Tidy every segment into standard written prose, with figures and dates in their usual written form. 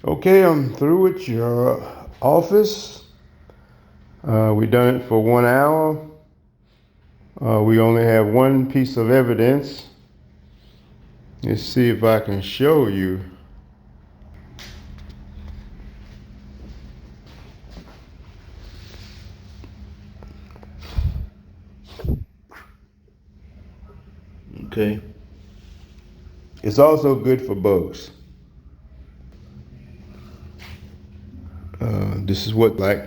Okay, I'm through with your office. We done it for 1 hour. We only have one piece of evidence. Let's see if I can show you. Okay. It's also good for bugs. This is what like.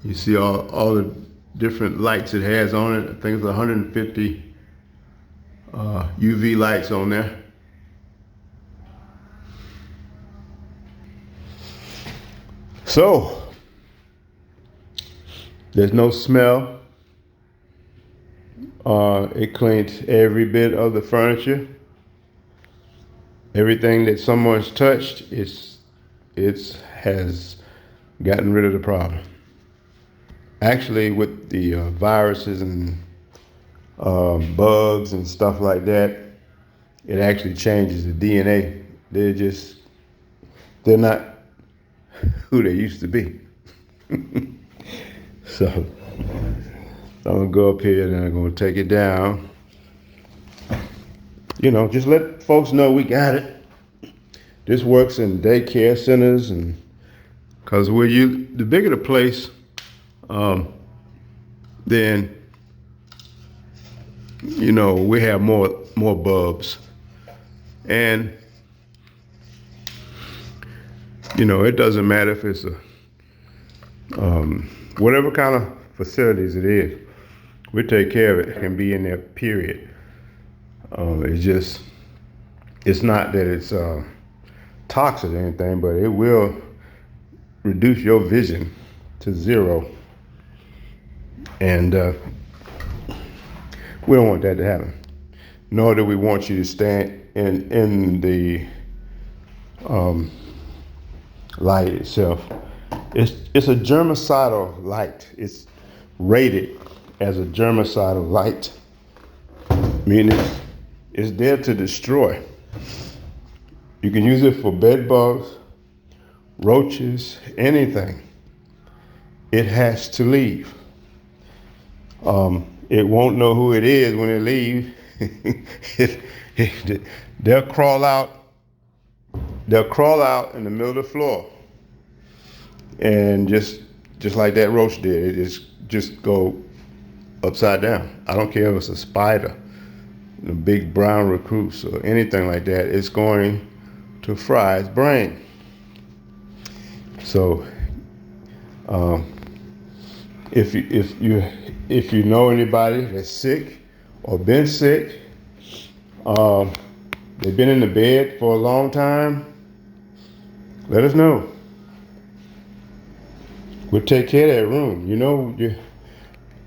You see all the different lights it has on it. I think it's 150 UV lights on there. So, there's no smell. It cleans every bit of the furniture. Everything that someone's touched, it has gotten rid of the problem. Actually, with the viruses and bugs and stuff like that, it actually changes the DNA. They're not who they used to be. So I'm gonna go up here and I'm gonna take it down. Just let folks know we got it. This works in daycare centers, and because the bigger the place, then we have more bulbs, and it doesn't matter if it's a whatever kind of facilities it is, we take care of it. It can be in there, period. It's not that it's toxic or anything, but it will reduce your vision to zero. And we don't want that to happen. Nor do we want you to stand in the light itself. It's a germicidal light. It's rated as a germicidal light, meaning it's there to destroy. You can use it for bed bugs, roaches, anything. It has to leave. It won't know who it is when it leaves. They'll crawl out. They'll crawl out in the middle of the floor, and just like that roach did, it just go upside down. I don't care if it's a spider, the big brown recluse, or anything like that. It's going to fry its brain. So, if you know anybody that's sick or been sick, they've been in the bed for a long time, let us know. We'll take care of that room.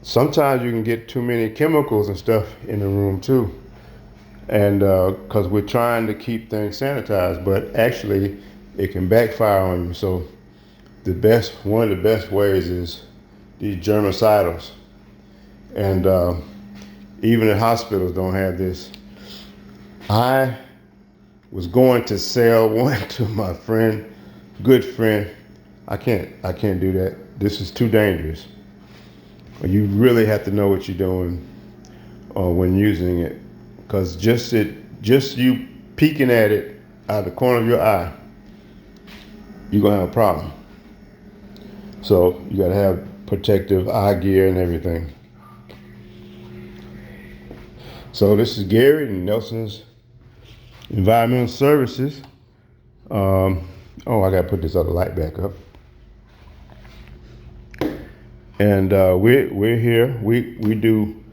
Sometimes you can get too many chemicals and stuff in the room too, and because we're trying to keep things sanitized, but actually it can backfire on you. So one of the best ways is these germicidals, and even the hospitals don't have this. I was going to sell one to my good friend. I can't do that. This is too dangerous. You really have to know what you're doing when using it, because just you peeking at it out of the corner of your eye, you're gonna have a problem. So you gotta have protective eye gear and everything. So this is Gary and Nelson's Environmental Services. I gotta put this other light back up. And we're here. We do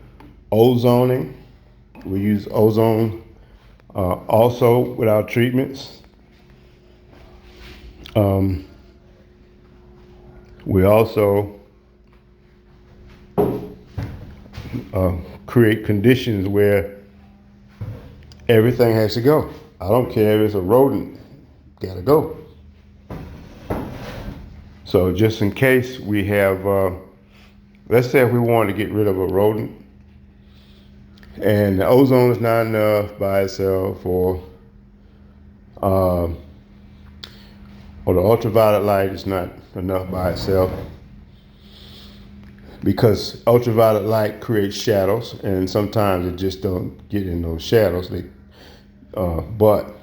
ozoning. We use ozone also with our treatments. We also create conditions where everything has to go. I don't care if it's a rodent, gotta go. So just in case we have let's say if we wanted to get rid of a rodent, and the ozone is not enough by itself, um, or the ultraviolet light is not enough by itself, because ultraviolet light creates shadows, and sometimes it just don't get in those shadows. But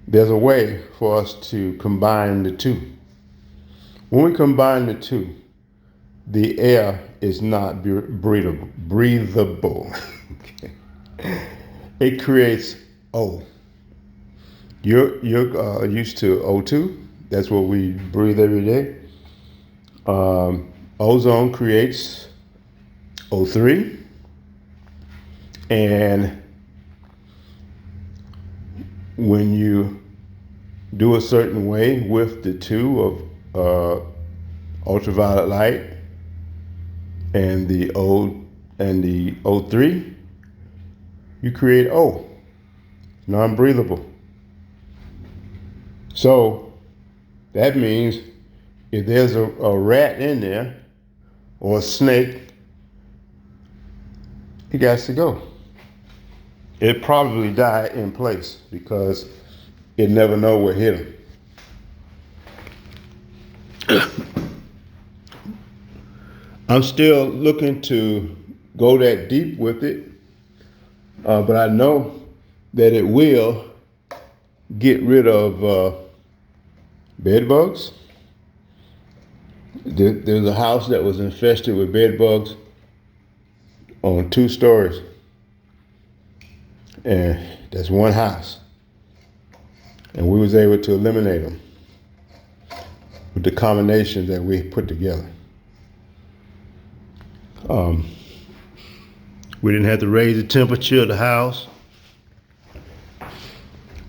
there's a way for us to combine the two. When we combine the two, the air is not breathable. Okay. It creates O. You're used to O2. That's what we breathe every day. Ozone creates O3, and when you do a certain way with the two of ultraviolet light and the O3, you create O, non-breathable. So that means if there's a rat in there or a snake, it got to go. It probably died in place because it never know what hit him. I'm still looking to go that deep with it, but I know that it will get rid of bed bugs. There's a house that was infested with bed bugs on 2 stories. And that's one house. And we was able to eliminate them with the combinations that we put together. We didn't have to raise the temperature of the house.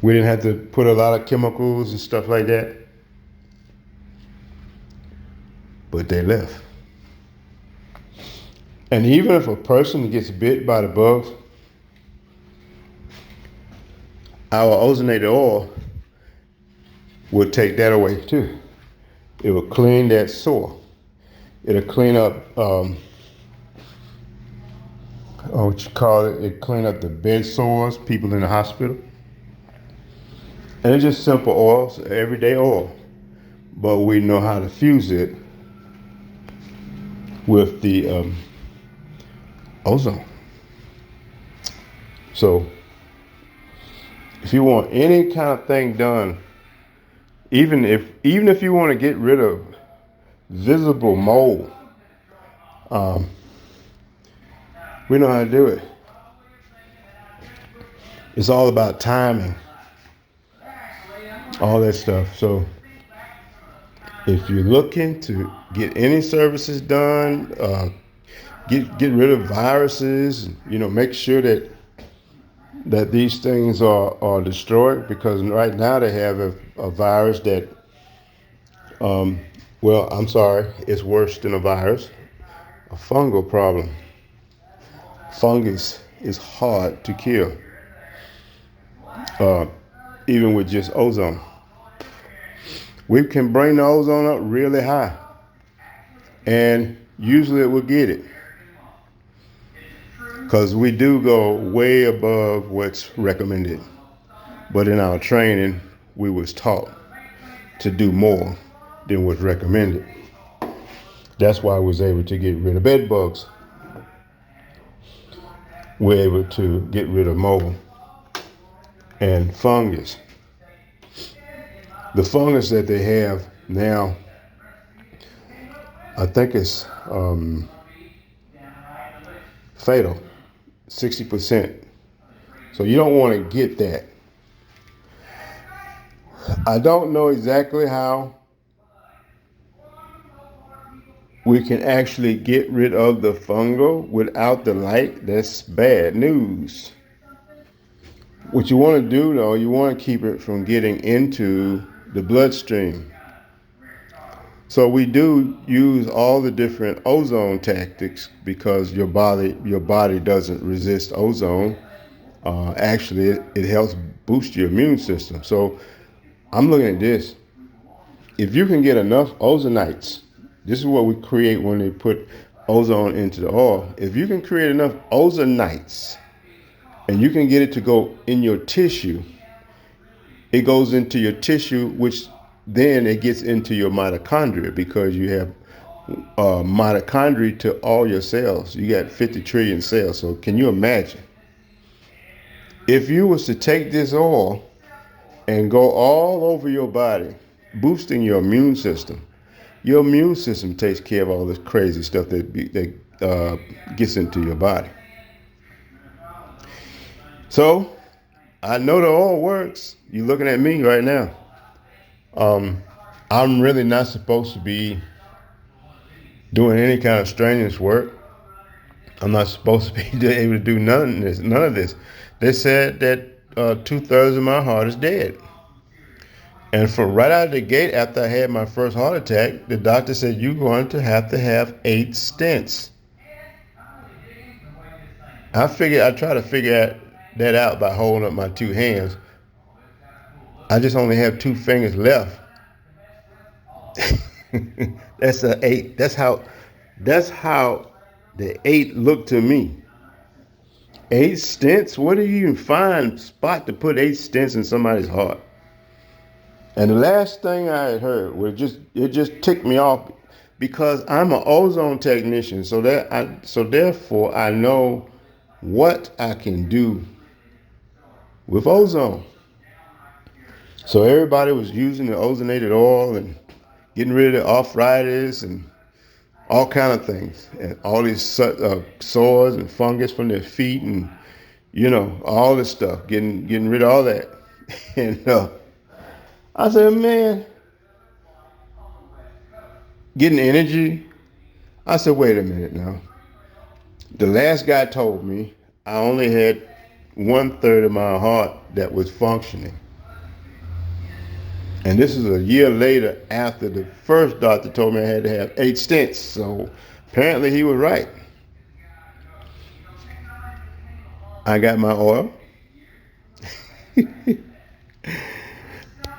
We didn't have to put a lot of chemicals and stuff like that. But they left. And even if a person gets bit by the bugs, our ozonated oil will take that away too. It will clean that sore. It'll clean up, what you call it, it clean up the bed sores, people in the hospital. And it's just simple oils, everyday oil. But we know how to fuse it with the ozone. So if you want any kind of thing done, even if you want to get rid of visible mold, we know how to do it. It's all about timing, all that stuff. So if you're looking to get any services done, get rid of viruses, make sure that these things are destroyed, because right now they have a virus that, it's worse than a virus, a fungal problem. Fungus is hard to kill, even with just ozone. We can bring the ozone up really high, and usually it will get it, because we do go way above what's recommended. But in our training, we was taught to do more than what's recommended. That's why I was able to get rid of bed bugs. We're able to get rid of mold and fungus. The fungus that they have now, I think it's fatal, 60%. So you don't want to get that. I don't know exactly how we can actually get rid of the fungal without the light. That's bad news. What you want to do, though, you want to keep it from getting into the bloodstream. So we do use all the different ozone tactics, because your body doesn't resist ozone. Actually, it helps boost your immune system. So I'm looking at this. If you can get enough ozonites This is what we create when they put ozone into the oil. If you can create enough ozonites and you can get it to go in your tissue, it goes into your tissue, which then it gets into your mitochondria, because you have mitochondria to all your cells. You got 50 trillion cells. So can you imagine if you was to take this oil and go all over your body, boosting your immune system? Your immune system takes care of all this crazy stuff that gets into your body. So I know the oil works. You're looking at me right now. I'm really not supposed to be doing any kind of strenuous work. I'm not supposed to be able to do none of this. They said that 2/3 of my heart is dead. And from right out of the gate, after I had my first heart attack, the doctor said, you're going to have 8 stents. I try to figure that out by holding up my 2 hands. I just only have 2 fingers left. That's a 8. That's how the 8 looked to me. 8 stents? Where do you even find spot to put 8 stents in somebody's heart? And the last thing I had heard was it just ticked me off, because I'm an ozone technician, so therefore I know what I can do with ozone. So everybody was using the ozonated oil and getting rid of the arthritis and all kind of things, and all these sores and fungus from their feet, and all this stuff, getting rid of all that. And I said, man, getting energy. I said, wait a minute now. The last guy told me I only had 1/3 of my heart that was functioning. And this is a year later after the first doctor told me I had to have 8 stents. So apparently he was right. I got my oil.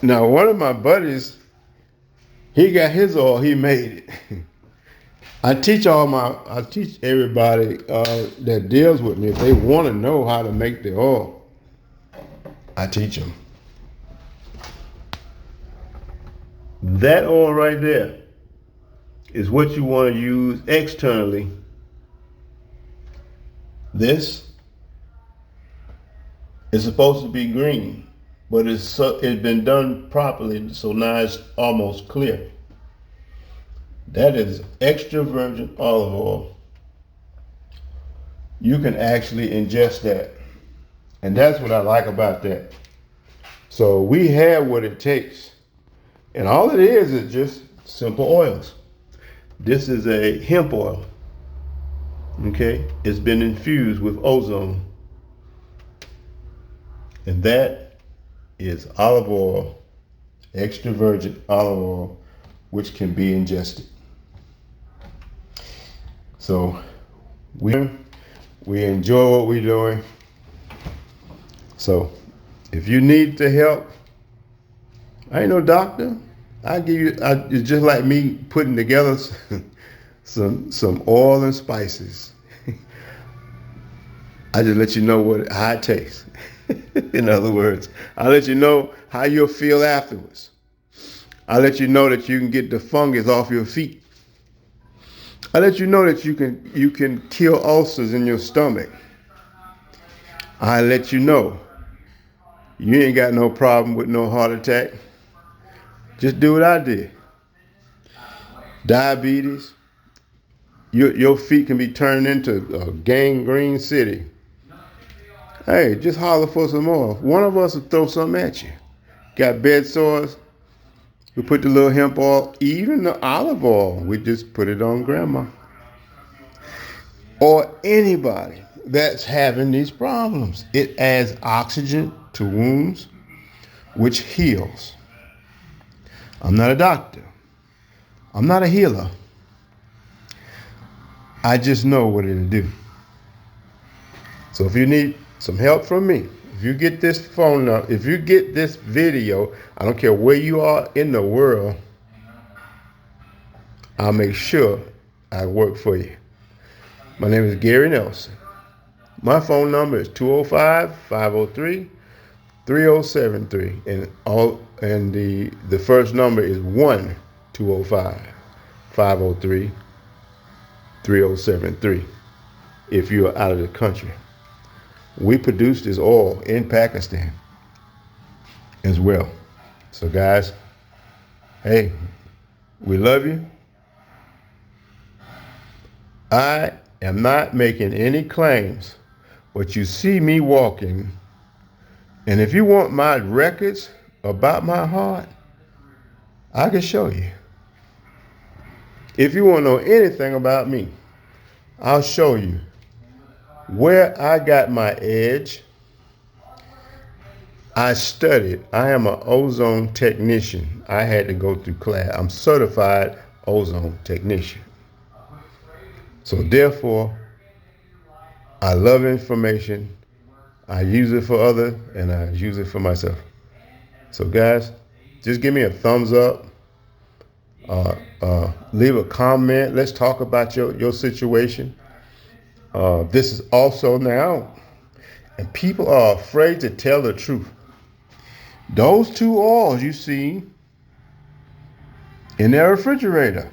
Now, one of my buddies, he got his oil. He made it. I teach everybody that deals with me, if they want to know how to make the oil, I teach them. That oil right there is what you want to use externally. This is supposed to be green, but it's been done properly, so now it's almost clear. That is extra virgin olive oil. You can actually ingest that. And that's what I like about that. So we have what it takes. And all it is just simple oils. This is a hemp oil. Okay? It's been infused with ozone. And that is olive oil, extra virgin olive oil, which can be ingested. So we enjoy what we're doing. So if you need the help, I ain't no doctor. It's just like me putting together some oil and spices. I just let you know how it tastes. In other words, I'll let you know how you'll feel afterwards. I'll let you know that you can get the fungus off your feet. I'll let you know that you can kill ulcers in your stomach. I'll let you know you ain't got no problem with no heart attack. Just do what I did. Diabetes. Your feet can be turned into a gangrene city. Hey, just holler for some more. One of us will throw something at you. Got bed sores? We put the little hemp oil, even the olive oil. We just put it on grandma. Or anybody that's having these problems. It adds oxygen to wounds, which heals. I'm not a doctor. I'm not a healer. I just know what it'll do. So if you need some help from me, if you get this phone number, if you get this video, I don't care where you are in the world, I'll make sure I work for you. My name is Gary Nelson. My phone number is 205-503-3073, and the first number is 1-205-503-3073 if you are out of the country. We produce this oil in Pakistan as well. So guys, hey, we love you. I am not making any claims, but you see me walking, and if you want my records about my heart, I can show you. If you want to know anything about me, I'll show you where I got my edge. I studied. I am an ozone technician. I had to go through class. I'm certified ozone technician. So therefore, I love information. I use it for others, and I use it for myself. So guys, just give me a thumbs up. Leave a comment. Let's talk about your situation. This is also now, and people are afraid to tell the truth. Those two oils you see in their refrigerator,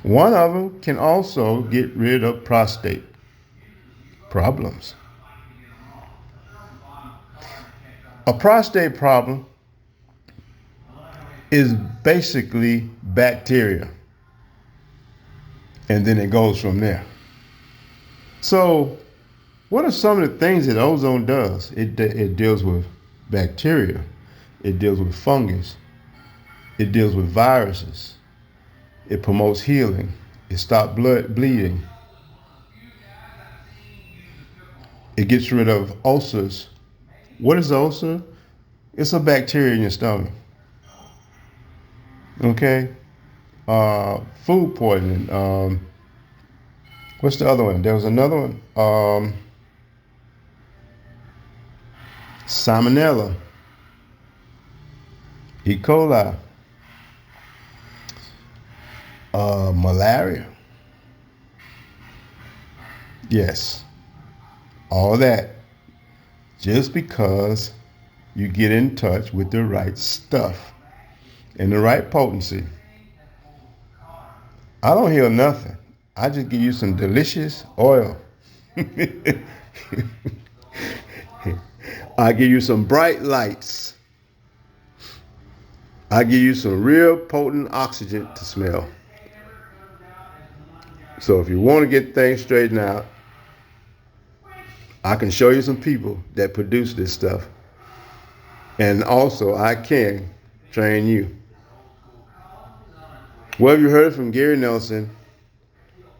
one of them can also get rid of prostate problems. A prostate problem is basically bacteria, and then it goes from there. So what are some of the things that ozone does? It deals with bacteria, it deals with fungus, it deals with viruses, it promotes healing, it stops blood bleeding, it gets rid of ulcers. What is an ulcer? It's a bacteria in your stomach. Okay? Food poisoning. What's the other one? There was another one. Salmonella, E. coli, malaria. Yes, all that just because you get in touch with the right stuff and the right potency. I don't heal nothing. I just give you some delicious oil. I give you some bright lights. I give you some real potent oxygen to smell. So if you want to get things straightened out, I can show you some people that produce this stuff. And also I can train you. Well, you heard from Gary Nelson,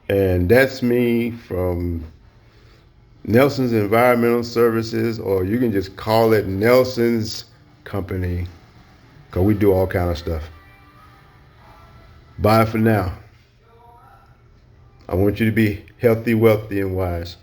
and that's me from Nelson's Environmental Services, or you can just call it Nelson's Company, because we do all kind of stuff. Bye for now. I want you to be healthy, wealthy, and wise.